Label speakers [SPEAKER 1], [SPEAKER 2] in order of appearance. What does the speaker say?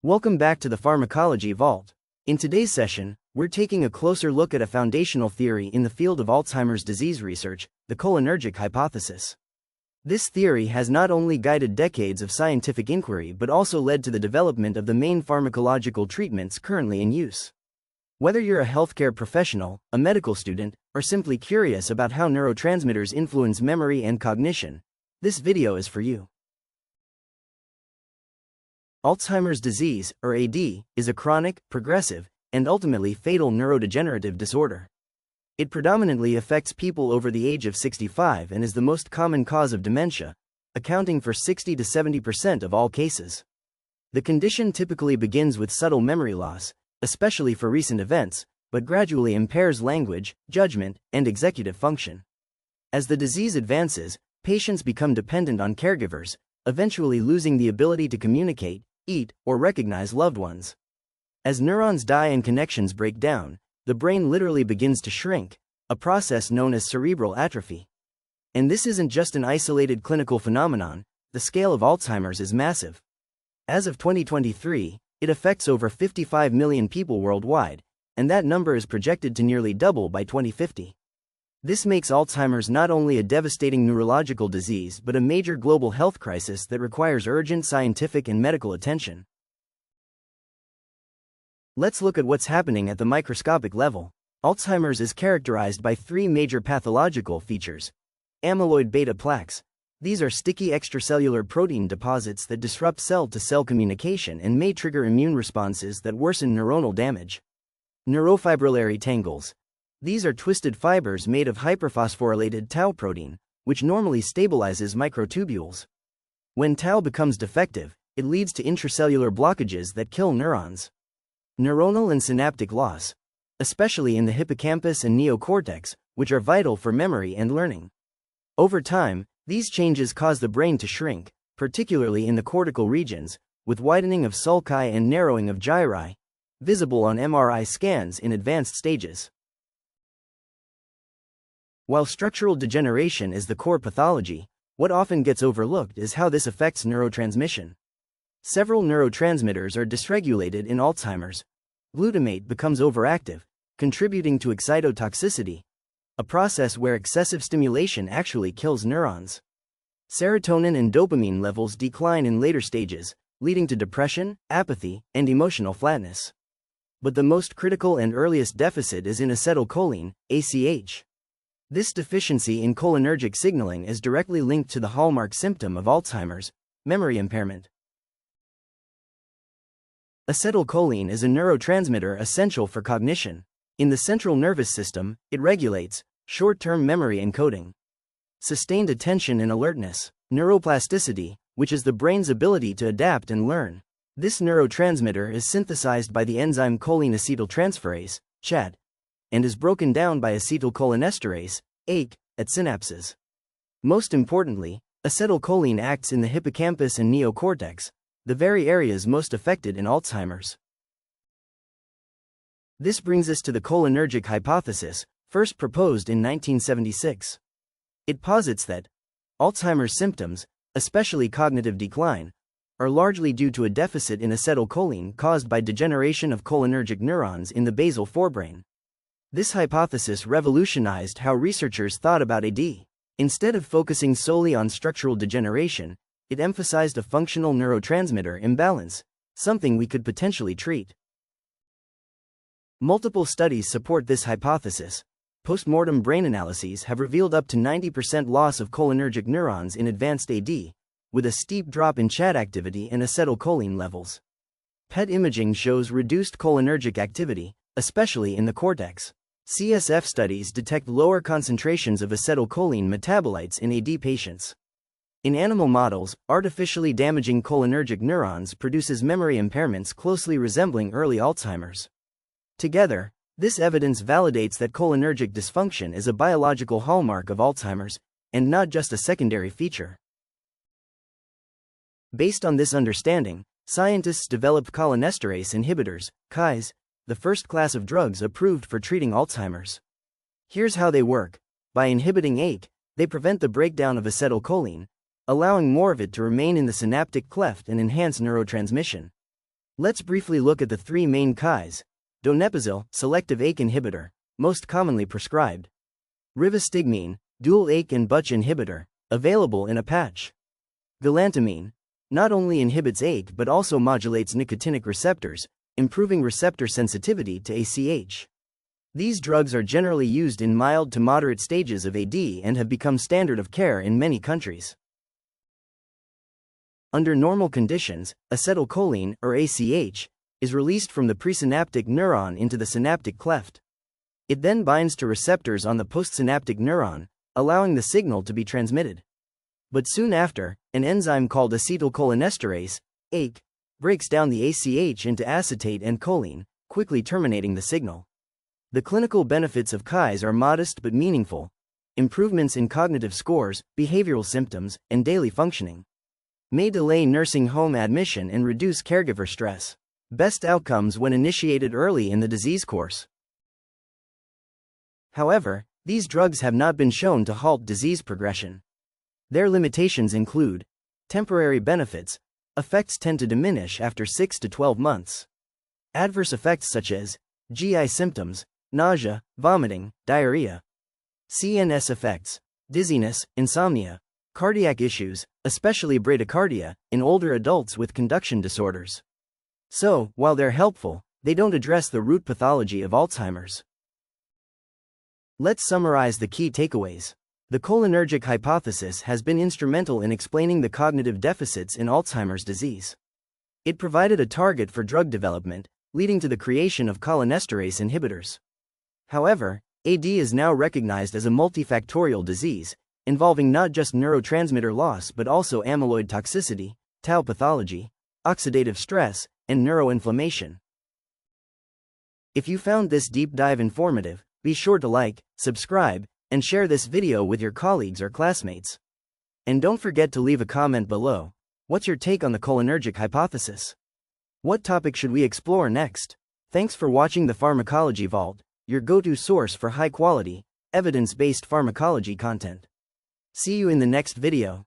[SPEAKER 1] Welcome back to the Pharmacology Vault. In today's session, we're taking a closer look at a foundational theory in the field of Alzheimer's disease research, the cholinergic hypothesis. This theory has not only guided decades of scientific inquiry but also led to the development of the main pharmacological treatments currently in use. Whether you're a healthcare professional, a medical student, or simply curious about how neurotransmitters influence memory and cognition, this video is for you. Alzheimer's disease, or AD, is a chronic, progressive, and ultimately fatal neurodegenerative disorder. It predominantly affects people over the age of 65 and is the most common cause of dementia, accounting for 60 to 70% of all cases. The condition typically begins with subtle memory loss, especially for recent events, but gradually impairs language, judgment, and executive function. As the disease advances, patients become dependent on caregivers, eventually losing the ability to communicate, eat, or recognize loved ones. As neurons die and connections break down, the brain literally begins to shrink, a process known as cerebral atrophy. And this isn't just an isolated clinical phenomenon, the scale of Alzheimer's is massive. As of 2023, it affects over 55 million people worldwide, and that number is projected to nearly double by 2050. This makes Alzheimer's not only a devastating neurological disease but a major global health crisis that requires urgent scientific and medical attention. Let's look at what's happening at the microscopic level. Alzheimer's is characterized by three major pathological features. Amyloid-β plaques. These are sticky extracellular protein deposits that disrupt cell-to-cell communication and may trigger immune responses that worsen neuronal damage. Neurofibrillary tangles. These are twisted fibers made of hyperphosphorylated tau protein, which normally stabilizes microtubules. When tau becomes defective, it leads to intracellular blockages that kill neurons. Neuronal and synaptic loss, especially in the hippocampus and neocortex, which are vital for memory and learning. Over time, these changes cause the brain to shrink, particularly in the cortical regions, with widening of sulci and narrowing of gyri, visible on MRI scans in advanced stages. While structural degeneration is the core pathology, what often gets overlooked is how this affects neurotransmission. Several neurotransmitters are dysregulated in Alzheimer's. Glutamate becomes overactive, contributing to excitotoxicity, a process where excessive stimulation actually kills neurons. Serotonin and dopamine levels decline in later stages, leading to depression, apathy, and emotional flatness. But the most critical and earliest deficit is in acetylcholine, ACH. This deficiency in cholinergic signaling is directly linked to the hallmark symptom of Alzheimer's, memory impairment. Acetylcholine is a neurotransmitter essential for cognition. In the central nervous system, it regulates short-term memory encoding, sustained attention and alertness, neuroplasticity, which is the brain's ability to adapt and learn. This neurotransmitter is synthesized by the enzyme choline acetyltransferase, CHAT, and is broken down by acetylcholinesterase, ACE, at synapses. Most importantly, acetylcholine acts in the hippocampus and neocortex, the very areas most affected in Alzheimer's. This brings us to the cholinergic hypothesis, first proposed in 1976. It posits that Alzheimer's symptoms, especially cognitive decline, are largely due to a deficit in acetylcholine caused by degeneration of cholinergic neurons in the basal forebrain. This hypothesis revolutionized how researchers thought about AD. Instead of focusing solely on structural degeneration, it emphasized a functional neurotransmitter imbalance, something we could potentially treat. Multiple studies support this hypothesis. Post-mortem brain analyses have revealed up to 90% loss of cholinergic neurons in advanced AD, with a steep drop in CHAT activity and acetylcholine levels. PET imaging shows reduced cholinergic activity, especially in the cortex. CSF studies detect lower concentrations of acetylcholine metabolites in AD patients. In animal models, artificially damaging cholinergic neurons produces memory impairments closely resembling early Alzheimer's. Together, this evidence validates that cholinergic dysfunction is a biological hallmark of Alzheimer's, and not just a secondary feature. Based on this understanding, scientists developed cholinesterase inhibitors, CHIs, the first class of drugs approved for treating Alzheimer's. Here's how they work. By inhibiting ACE, they prevent the breakdown of acetylcholine, allowing more of it to remain in the synaptic cleft and enhance neurotransmission. Let's briefly look at the three main Ks. Donepezil, selective AKE inhibitor, most commonly prescribed. Rivastigmine, dual AKE and Butch inhibitor, available in a patch. Galantamine, not only inhibits AKE but also modulates nicotinic receptors, improving receptor sensitivity to ACH. These drugs are generally used in mild to moderate stages of AD and have become standard of care in many countries. Under normal conditions, acetylcholine, or ACH, is released from the presynaptic neuron into the synaptic cleft. It then binds to receptors on the postsynaptic neuron, allowing the signal to be transmitted. But soon after, an enzyme called acetylcholinesterase, AKE, breaks down the ACH into acetate and choline, quickly terminating the signal. The clinical benefits of Ks are modest but meaningful: improvements in cognitive scores, behavioral symptoms, and daily functioning. May delay nursing home admission and reduce caregiver stress. Best outcomes when initiated early in the disease course. However, these drugs have not been shown to halt disease progression. Their limitations include temporary benefits. Effects tend to diminish after 6 to 12 months. Adverse effects such as GI symptoms, nausea, vomiting, diarrhea. CNS effects, dizziness, insomnia. Cardiac issues, especially bradycardia, in older adults with conduction disorders. So, while they're helpful, they don't address the root pathology of Alzheimer's. Let's summarize the key takeaways. The cholinergic hypothesis has been instrumental in explaining the cognitive deficits in Alzheimer's disease. It provided a target for drug development, leading to the creation of cholinesterase inhibitors. However, AD is now recognized as a multifactorial disease, involving not just neurotransmitter loss but also amyloid toxicity, tau pathology, oxidative stress, and neuroinflammation. If you found this deep dive informative, be sure to like, subscribe, and share this video with your colleagues or classmates. And don't forget to leave a comment below. What's your take on the cholinergic hypothesis? What topic should we explore next? Thanks for watching the Pharmacology Vault, your go-to source for high-quality, evidence-based pharmacology content. See you in the next video.